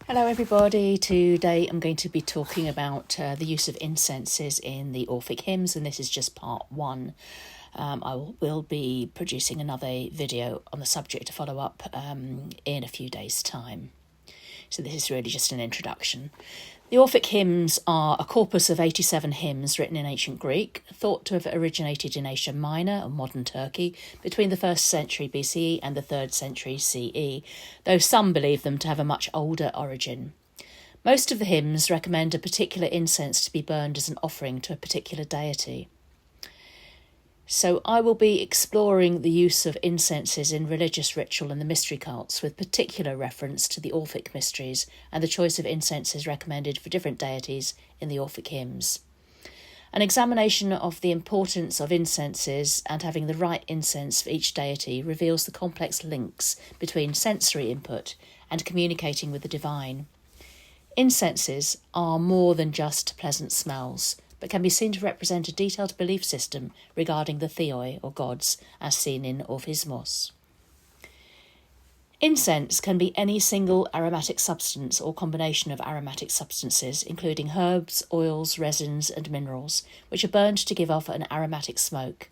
Hello everybody, today I'm going to be talking about the use of incenses in the Orphic hymns, and this is just part one. Will be producing another video on the subject to follow up in a few days' time. So this is really just an introduction. The Orphic hymns are a corpus of 87 hymns written in ancient Greek, thought to have originated in Asia Minor or modern Turkey between the 1st century BCE and the 3rd century CE, though some believe them to have a much older origin. Most of the hymns recommend a particular incense to be burned as an offering to a particular deity. So I will be exploring the use of incenses in religious ritual and the mystery cults, with particular reference to the Orphic mysteries and the choice of incenses recommended for different deities in the Orphic hymns. An examination of the importance of incenses and having the right incense for each deity reveals the complex links between sensory input and communicating with the divine. Incenses are more than just pleasant smells, but can be seen to represent a detailed belief system regarding the theoi, or gods, as seen in Orphismos. Incense can be any single aromatic substance or combination of aromatic substances, including herbs, oils, resins, and minerals, which are burned to give off an aromatic smoke.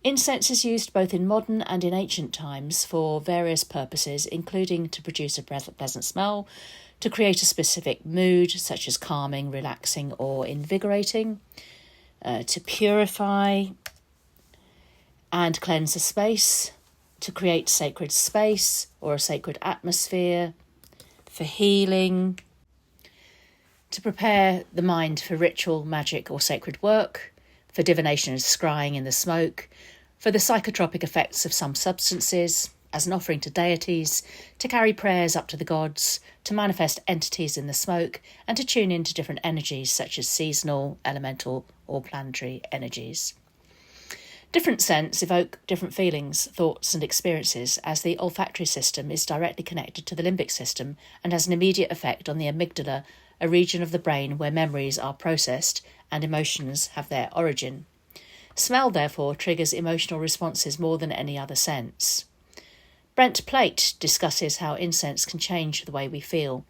Incense is used both in modern and in ancient times for various purposes, including to produce a pleasant smell, to create a specific mood, such as calming, relaxing, or invigorating, to purify and cleanse a space, to create sacred space or a sacred atmosphere, for healing, to prepare the mind for ritual, magic, or sacred work, for divination and scrying in the smoke, for the psychotropic effects of some substances, as an offering to deities, to carry prayers up to the gods, to manifest entities in the smoke, and to tune into different energies such as seasonal, elemental, or planetary energies. Different scents evoke different feelings, thoughts, and experiences, as the olfactory system is directly connected to the limbic system and has an immediate effect on the amygdala, a region of the brain where memories are processed and emotions have their origin. Smell, therefore, triggers emotional responses more than any other sense. Brent Plate discusses how incense can change the way we feel,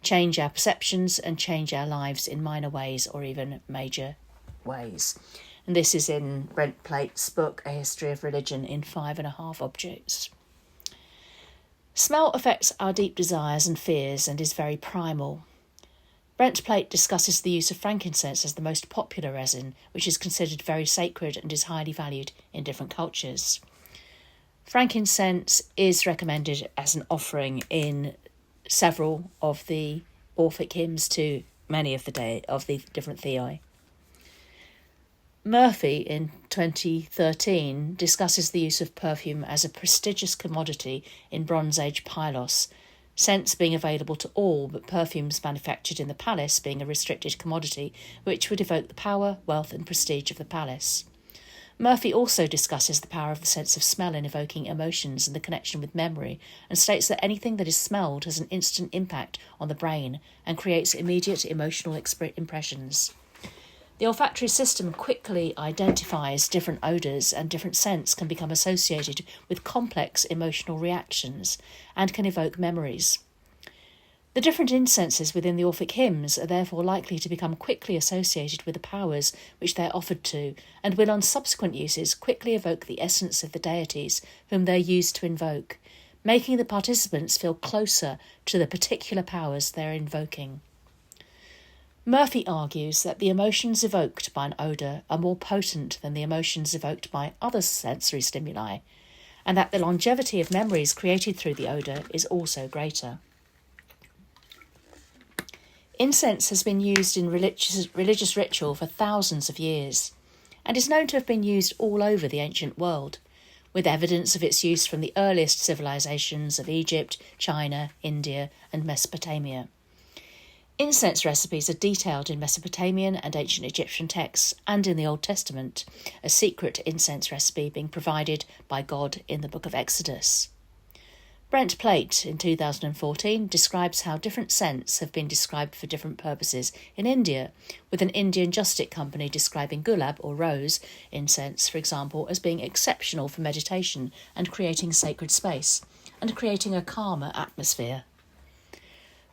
change our perceptions, and change our lives in minor ways or even major ways. And this is in Brent Plate's book, A History of Religion in 5.5 Objects. Smell affects our deep desires and fears and is very primal. Brent Plate discusses the use of frankincense as the most popular resin, which is considered very sacred and is highly valued in different cultures. Frankincense is recommended as an offering in several of the Orphic hymns to many of the different theoi. Murphy in 2013 discusses the use of perfume as a prestigious commodity in Bronze Age Pylos, scents being available to all, but perfumes manufactured in the palace being a restricted commodity which would evoke the power, wealth, and prestige of the palace. Murphy also discusses the power of the sense of smell in evoking emotions and the connection with memory, and states that anything that is smelled has an instant impact on the brain and creates immediate emotional impressions. The olfactory system quickly identifies different odours, and different scents can become associated with complex emotional reactions and can evoke memories. The different incenses within the Orphic hymns are therefore likely to become quickly associated with the powers which they are offered to, and will on subsequent uses quickly evoke the essence of the deities whom they are used to invoke, making the participants feel closer to the particular powers they are invoking. Murphy argues that the emotions evoked by an odour are more potent than the emotions evoked by other sensory stimuli, and that the longevity of memories created through the odour is also greater. Incense has been used in religious ritual for thousands of years, and is known to have been used all over the ancient world, with evidence of its use from the earliest civilizations of Egypt, China, India, and Mesopotamia. Incense recipes are detailed in Mesopotamian and ancient Egyptian texts and in the Old Testament, a secret incense recipe being provided by God in the Book of Exodus. Brent Plate in 2014 describes how different scents have been described for different purposes in India, with an Indian Justic company describing gulab or rose incense, for example, as being exceptional for meditation and creating sacred space, and creating a calmer atmosphere.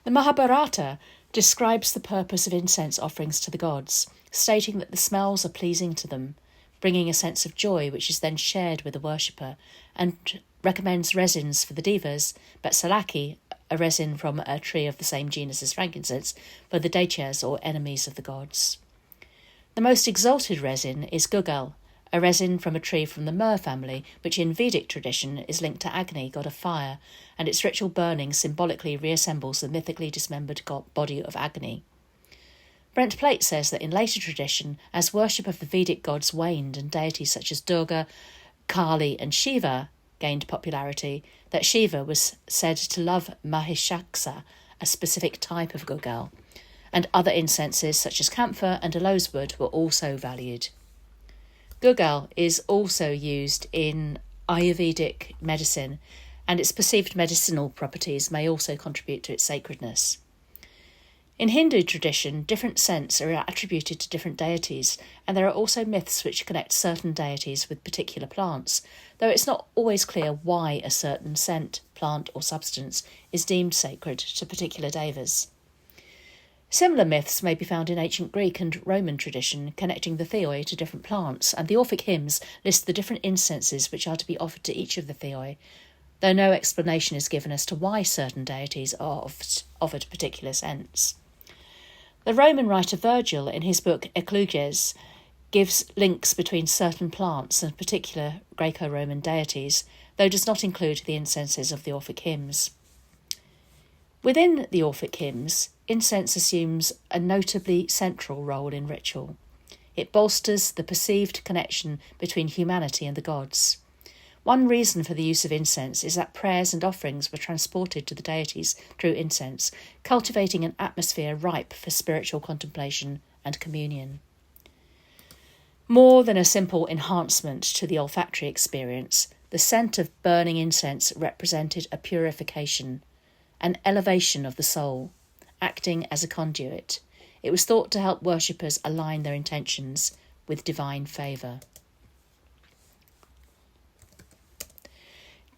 The Mahabharata describes the purpose of incense offerings to the gods, stating that the smells are pleasing to them, bringing a sense of joy which is then shared with the worshipper, and recommends resins for the devas, but salaki, a resin from a tree of the same genus as frankincense, for the daityas or enemies of the gods. The most exalted resin is gugal, a resin from a tree from the myrrh family, which in Vedic tradition is linked to Agni, god of fire, and its ritual burning symbolically reassembles the mythically dismembered body of Agni. Brent Plate says that in later tradition, as worship of the Vedic gods waned and deities such as Durga, Kali and Shiva gained popularity, that Shiva was said to love Mahishaksa, a specific type of gugal, and other incenses such as camphor and aloes wood were also valued. Gugal is also used in Ayurvedic medicine, and its perceived medicinal properties may also contribute to its sacredness. In Hindu tradition, different scents are attributed to different deities, and there are also myths which connect certain deities with particular plants, though it's not always clear why a certain scent, plant or substance is deemed sacred to particular devas. Similar myths may be found in ancient Greek and Roman tradition, connecting the theoi to different plants, and the Orphic hymns list the different incenses which are to be offered to each of the theoi, though no explanation is given as to why certain deities are offered particular scents. The Roman writer Virgil, in his book Ecloges, gives links between certain plants and particular Greco-Roman deities, though does not include the incenses of the Orphic hymns. Within the Orphic hymns, incense assumes a notably central role in ritual. It bolsters the perceived connection between humanity and the gods. One reason for the use of incense is that prayers and offerings were transported to the deities through incense, cultivating an atmosphere ripe for spiritual contemplation and communion. More than a simple enhancement to the olfactory experience, the scent of burning incense represented a purification, an elevation of the soul, acting as a conduit. It was thought to help worshippers align their intentions with divine favour.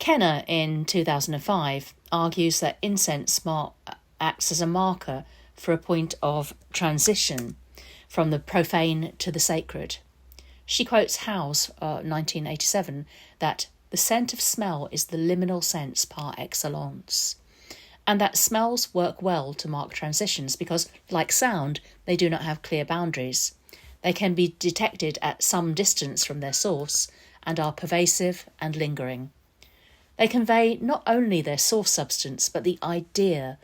Kenner, in 2005, argues that incense acts as a marker for a point of transition from the profane to the sacred. She quotes Howes, 1987, that the scent of smell is the liminal sense par excellence, and that smells work well to mark transitions because, like sound, they do not have clear boundaries. They can be detected at some distance from their source and are pervasive and lingering. They convey not only their source substance, but the idea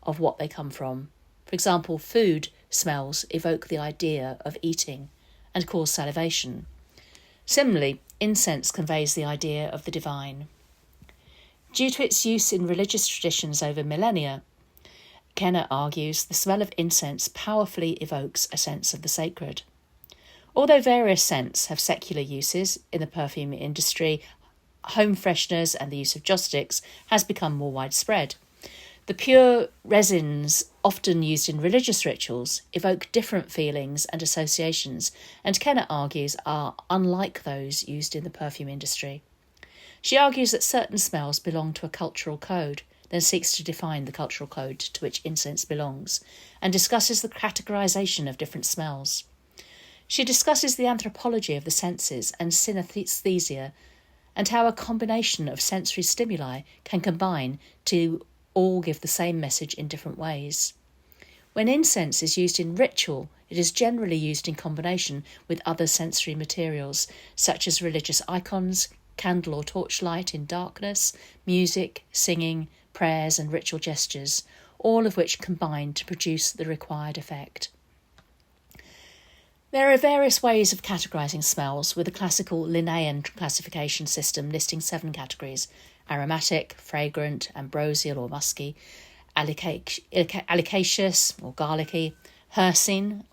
of what they come from. For example, food smells evoke the idea of eating and cause salivation. Similarly, incense conveys the idea of the divine. Due to its use in religious traditions over millennia, Kenner argues the smell of incense powerfully evokes a sense of the sacred. Although various scents have secular uses in the perfume industry, home fresheners and the use of joss sticks has become more widespread. The pure resins often used in religious rituals evoke different feelings and associations, and Kenner argues are unlike those used in the perfume industry. She argues that certain smells belong to a cultural code, then seeks to define the cultural code to which incense belongs, and discusses the categorization of different smells. She discusses the anthropology of the senses and synesthesia, and how a combination of sensory stimuli can combine to all give the same message in different ways. When incense is used in ritual, it is generally used in combination with other sensory materials, such as religious icons, candle or torchlight in darkness, music, singing, prayers and ritual gestures, all of which combine to produce the required effect. There are various ways of categorising smells, with the classical Linnaean classification system listing 7 categories: aromatic, fragrant, ambrosial or musky, allicaceous or garlicky, hircine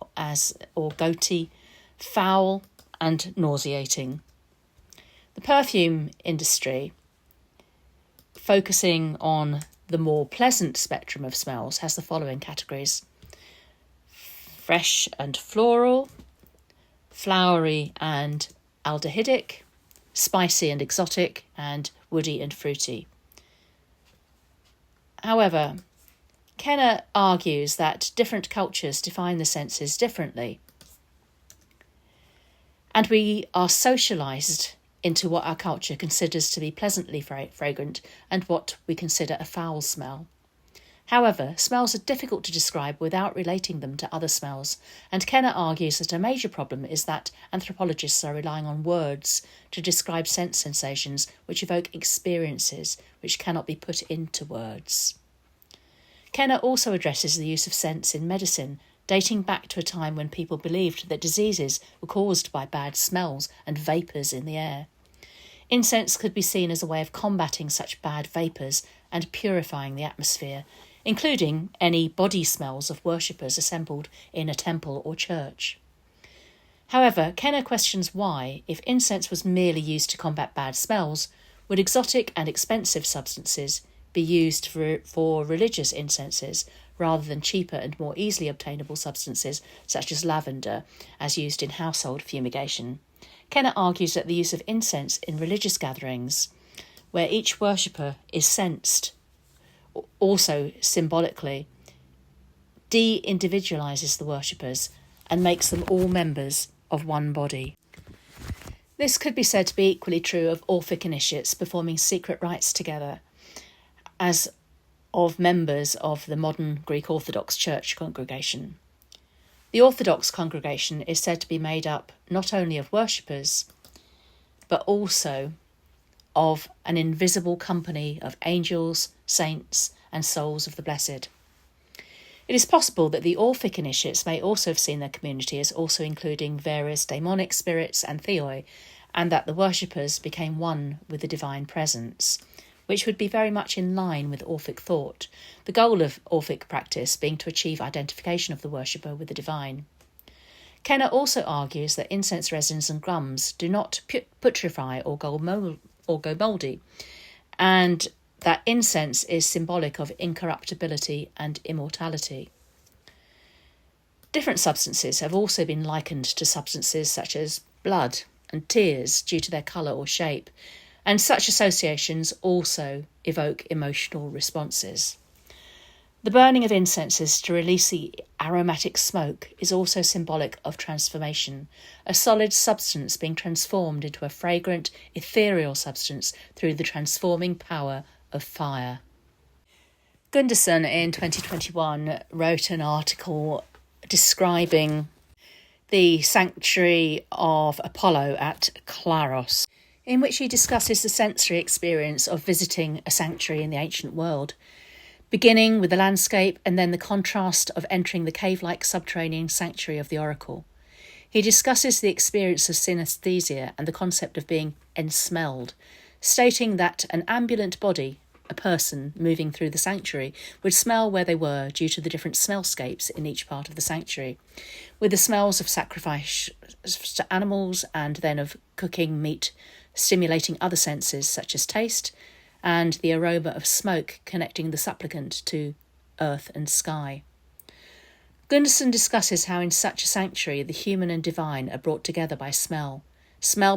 or goaty, foul and nauseating. The perfume industry, focusing on the more pleasant spectrum of smells, has the following categories: fresh and floral, flowery and aldehydic, spicy and exotic, and woody and fruity. However, Kenner argues that different cultures define the senses differently, and we are socialised into what our culture considers to be pleasantly fragrant and what we consider a foul smell. However, smells are difficult to describe without relating them to other smells, and Kenner argues that a major problem is that anthropologists are relying on words to describe sense sensations which evoke experiences which cannot be put into words. Kenner also addresses the use of scents in medicine, dating back to a time when people believed that diseases were caused by bad smells and vapours in the air. Incense could be seen as a way of combating such bad vapours and purifying the atmosphere, including any body smells of worshippers assembled in a temple or church. However, Kenner questions why, if incense was merely used to combat bad smells, would exotic and expensive substances be used for religious incenses rather than cheaper and more easily obtainable substances such as lavender as used in household fumigation. Kenner argues that the use of incense in religious gatherings, where each worshipper is sensed, also symbolically, de-individualises the worshippers and makes them all members of one body. This could be said to be equally true of Orphic initiates performing secret rites together, as of members of the modern Greek Orthodox Church congregation. The Orthodox congregation is said to be made up not only of worshippers, but also of an invisible company of angels, saints, and souls of the blessed. It is possible that the Orphic initiates may also have seen their community as also including various daemonic spirits and theoi, and that the worshippers became one with the divine presence, which would be very much in line with Orphic thought, the goal of Orphic practice being to achieve identification of the worshipper with the divine. Kenner also argues that incense resins and gums do not putrefy or go mouldy, and that incense is symbolic of incorruptibility and immortality. Different substances have also been likened to substances such as blood and tears due to their colour or shape, and such associations also evoke emotional responses. The burning of incenses to release the aromatic smoke is also symbolic of transformation, a solid substance being transformed into a fragrant, ethereal substance through the transforming power of fire. Gunderson in 2021 wrote an article describing the sanctuary of Apollo at Claros, in which he discusses the sensory experience of visiting a sanctuary in the ancient world, beginning with the landscape and then the contrast of entering the cave-like subterranean sanctuary of the oracle. He discusses the experience of synesthesia and the concept of being ensmelled, stating that an ambulant body, a person moving through the sanctuary, would smell where they were due to the different smellscapes in each part of the sanctuary, with the smells of sacrifice to animals and then of cooking meat stimulating other senses such as taste, and the aroma of smoke connecting the supplicant to earth and sky. Gunderson discusses how in such a sanctuary the human and divine are brought together by smell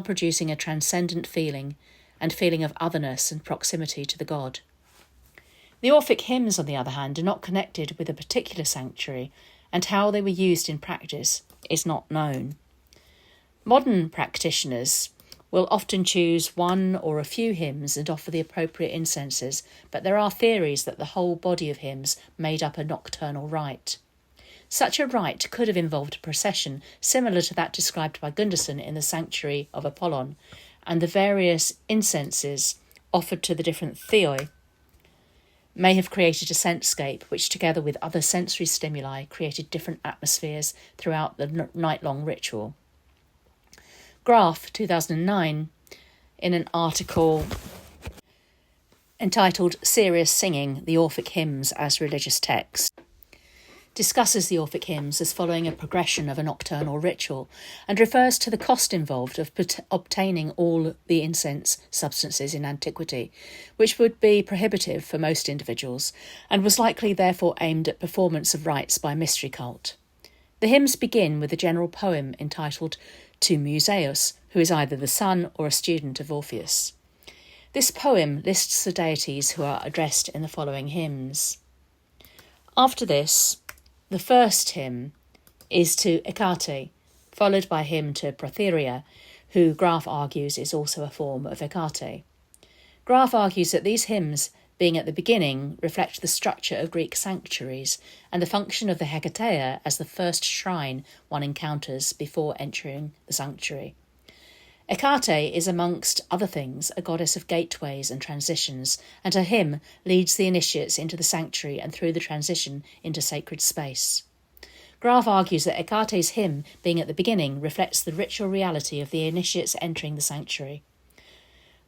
producing a transcendent feeling and feeling of otherness and proximity to the god. The Orphic hymns, on the other hand, are not connected with a particular sanctuary, and how they were used in practice is not known. Modern practitioners will often choose one or a few hymns and offer the appropriate incenses, but there are theories that the whole body of hymns made up a nocturnal rite. Such a rite could have involved a procession similar to that described by Gunderson in the sanctuary of Apollon, and the various incenses offered to the different theoi may have created a scentscape which, together with other sensory stimuli, created different atmospheres throughout the night-long ritual. Graf, 2009, in an article entitled Serious Singing, the Orphic Hymns as Religious Texts, discusses the Orphic hymns as following a progression of a nocturnal ritual and refers to the cost involved of obtaining all the incense substances in antiquity, which would be prohibitive for most individuals and was likely therefore aimed at performance of rites by a mystery cult. The hymns begin with a general poem entitled To Musaeus, who is either the son or a student of Orpheus. This poem lists the deities who are addressed in the following hymns. After this, the first hymn is to Hecate, followed by a hymn to Protheria, who Graf argues is also a form of Hecate. Graf argues that these hymns, being at the beginning, reflect the structure of Greek sanctuaries and the function of the Hecateia as the first shrine one encounters before entering the sanctuary. Hecate is, amongst other things, a goddess of gateways and transitions, and her hymn leads the initiates into the sanctuary and through the transition into sacred space. Graf argues that Hecate's hymn, being at the beginning, reflects the ritual reality of the initiates entering the sanctuary.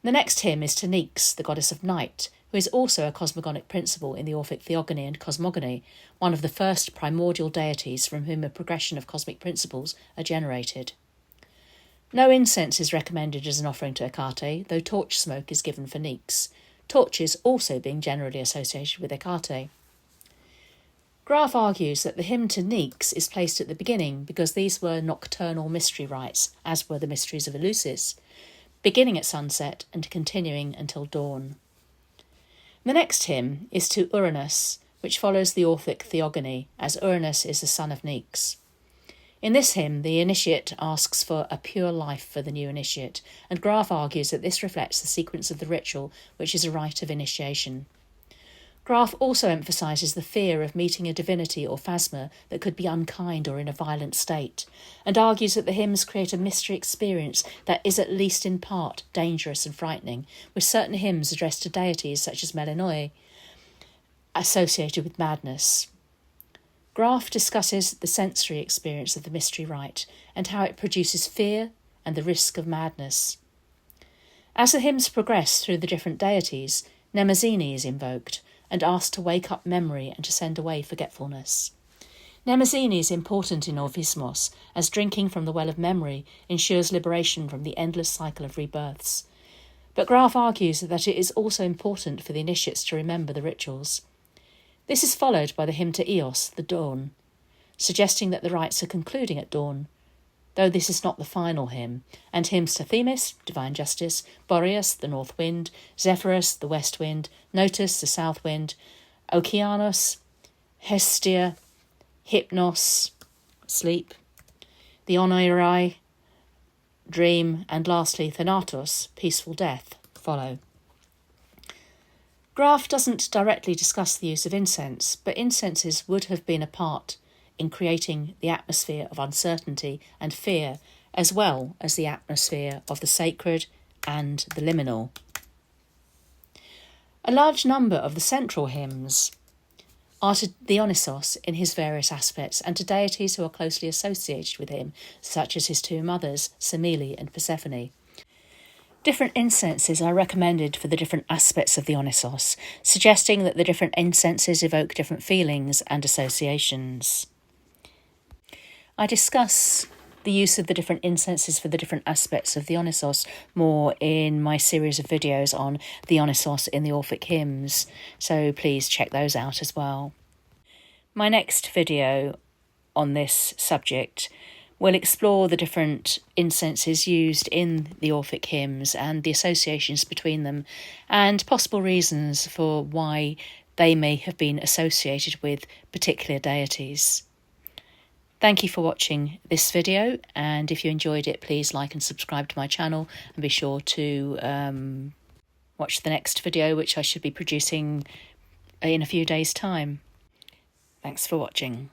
The next hymn is to Nyx, the goddess of night, who is also a cosmogonic principle in the Orphic theogony and cosmogony, one of the first primordial deities from whom a progression of cosmic principles are generated. No incense is recommended as an offering to Hecate, though torch smoke is given for Nyx, torches also being generally associated with Hecate. Graf argues that the hymn to Nyx is placed at the beginning because these were nocturnal mystery rites, as were the mysteries of Eleusis, beginning at sunset and continuing until dawn. The next hymn is to Uranus, which follows the Orphic theogony, as Uranus is the son of Nyx. In this hymn, the initiate asks for a pure life for the new initiate, and Graf argues that this reflects the sequence of the ritual, which is a rite of initiation. Graf also emphasises the fear of meeting a divinity or phasma that could be unkind or in a violent state, and argues that the hymns create a mystery experience that is at least in part dangerous and frightening, with certain hymns addressed to deities such as Melanoi associated with madness. Graf discusses the sensory experience of the mystery rite and how it produces fear and the risk of madness. As the hymns progress through the different deities, Mnemosyne is invoked and asked to wake up memory and to send away forgetfulness. Mnemosyne is important in Orphismos, as drinking from the well of memory ensures liberation from the endless cycle of rebirths. But Graf argues that it is also important for the initiates to remember the rituals. This is followed by the hymn to Eos, the dawn, suggesting that the rites are concluding at dawn, though this is not the final hymn, and hymns to Themis, divine justice, Boreas, the north wind, Zephyrus, the west wind, Notus, the south wind, Okeanos, Hestia, Hypnos, sleep, the Oneirai, dream, and lastly Thanatos, peaceful death, follow. Graf doesn't directly discuss the use of incense, but incenses would have been a part in creating the atmosphere of uncertainty and fear, as well as the atmosphere of the sacred and the liminal. A large number of the central hymns are to Dionysos in his various aspects and to deities who are closely associated with him, such as his two mothers, Semele and Persephone. Different incenses are recommended for the different aspects of Dionysos, suggesting that the different incenses evoke different feelings and associations. I discuss the use of the different incenses for the different aspects of Dionysos more in my series of videos on Dionysos in the Orphic hymns, so please check those out as well. My next video on this subject will explore the different incenses used in the Orphic hymns and the associations between them and possible reasons for why they may have been associated with particular deities. Thank you for watching this video, and if you enjoyed it, please like and subscribe to my channel and be sure to watch the next video, which I should be producing in a few days' time. Thanks for watching.